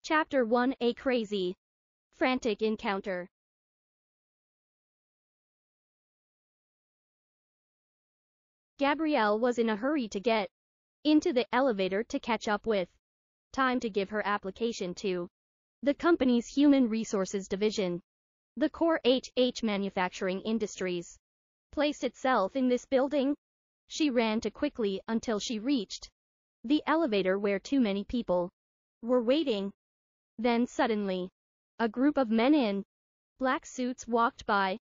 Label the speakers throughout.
Speaker 1: Chapter 1: A crazy, frantic encounter. Gabrielle was in a hurry to get into the elevator to catch up with time to give her application to the company's Human Resources Division. The core manufacturing industries placed itself in this building. She ran to quickly until she reached the elevator where too many people were waiting. Then suddenly, a group of men in black suits walked by,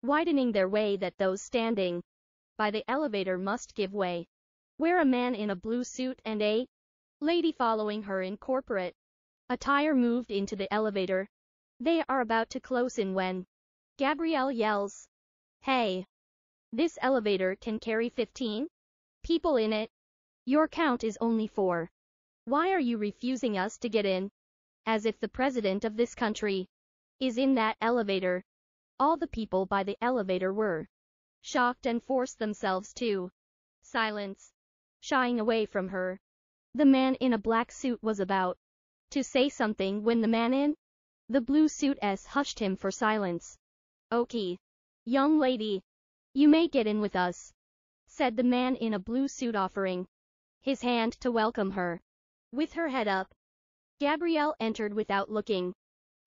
Speaker 1: widening their way that those standing by the elevator must give way, where a man in a blue suit and a lady following her in corporate attire moved into the elevator. They are about to close in when Gabrielle yells, "Hey! This elevator can carry 15 people in it. Your count is only 4. Why are you refusing us to get in?" As if the president of this country is in that elevator. All the people by the elevator were shocked and forced themselves to silence, shying away from her. The man in a black suit was about to say something when the man in the blue suit hushed him for silence. "Okay, young lady, you may get in with us," said the man in a blue suit, offering his hand to welcome her. With her head up, Gabrielle entered without looking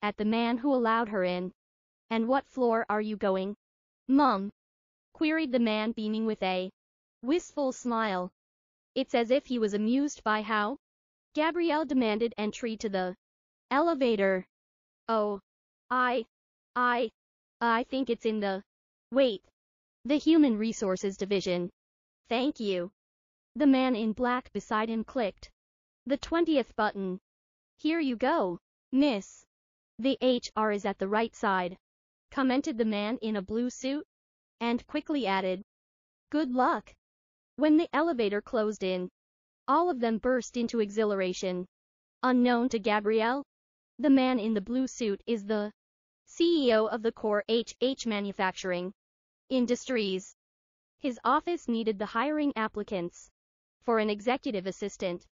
Speaker 1: at the man who allowed her in. "And what floor are you going, Mum?" queried the man, beaming with a wistful smile. It's as if he was amused by how Gabrielle demanded entry to the elevator. "Oh, I think it's in the Human Resources Division. Thank you." The man in black beside him clicked the 20th button. "Here you go, miss. The HR is at the right side," commented the man in a blue suit, and quickly added, "Good luck." When the elevator closed in, all of them burst into exhilaration. Unknown to Gabrielle, the man in the blue suit is the CEO of the core manufacturing industries. His office needed the hiring applicants for an executive assistant.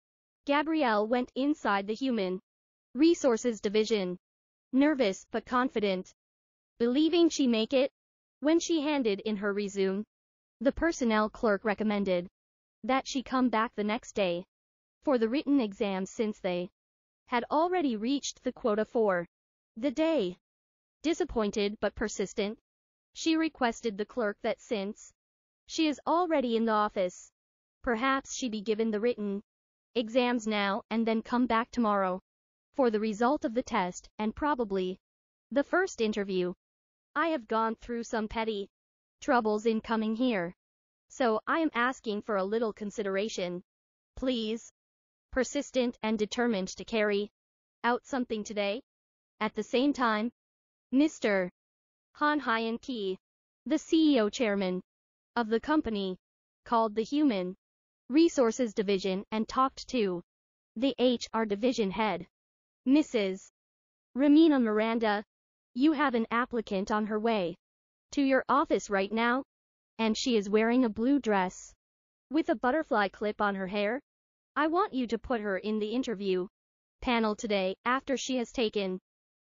Speaker 1: Gabrielle went inside the Human Resources Division, nervous but confident, believing she'd make it. When she handed in her resume, the personnel clerk recommended that she come back the next day for the written exams since they had already reached the quota for the day. Disappointed but persistent, she requested the clerk that since she is already in the office, perhaps she be given the written exams now and then come back tomorrow for the result of the test and probably the first interview. "I have gone through some petty troubles in coming here, so I am asking for a little consideration, please." Persistent and determined to carry out something today. At the same time, Mr. Han Hyen-ki, the CEO chairman of the company, called the Human Resources Division and talked to the HR division head. "Mrs. Ramina Miranda, you have an applicant on her way to your office right now, and she is wearing a blue dress with a butterfly clip on her hair. I want you to put her in the interview panel today after she has taken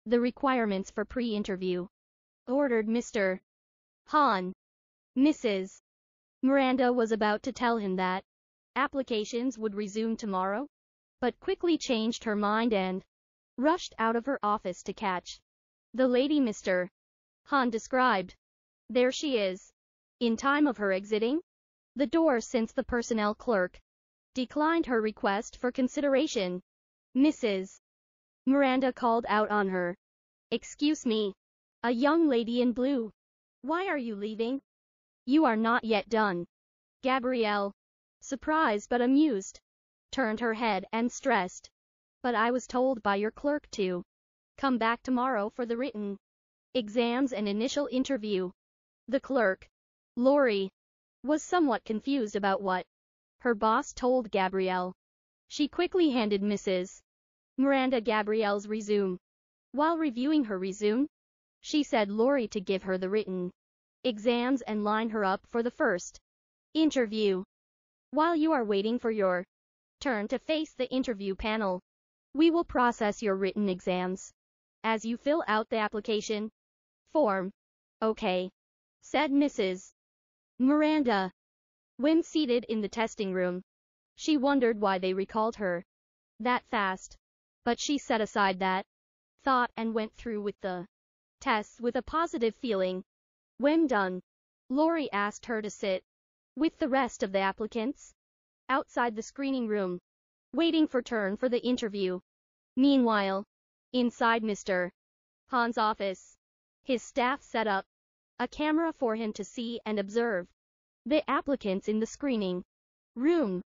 Speaker 1: the requirements for pre-interview," ordered Mr. Han. Mrs. Miranda was about to tell him that applications would resume tomorrow, but quickly changed her mind and rushed out of her office to catch the lady Mr. Han described. There she is, in time of her exiting the door since the personnel clerk declined her request for consideration. Mrs. Miranda called out on her. "Excuse me, a young lady in blue. Why are you leaving? You are not yet done." Gabrielle, surprised but amused, turned her head and stressed, "But I was told by your clerk to come back tomorrow for the written exams and initial interview." The clerk, Lori, was somewhat confused about what her boss told Gabrielle. She quickly handed Mrs. Miranda Gabrielle's resume. While reviewing her resume, she said Lori to give her the written exams and line her up for the first interview. "While you are waiting for your turn to face the interview panel, We will process your written exams as you fill out the application form. Okay, said Mrs. Miranda. When seated in the testing room, she wondered why they recalled her that fast. But she set aside that thought and went through with the tests with a positive feeling. When done, Lori asked her to sit with the rest of the applicants outside the screening room, waiting for turn for the interview. Meanwhile, inside Mr. Han's office, his staff set up a camera for him to see and observe the applicants in the screening room.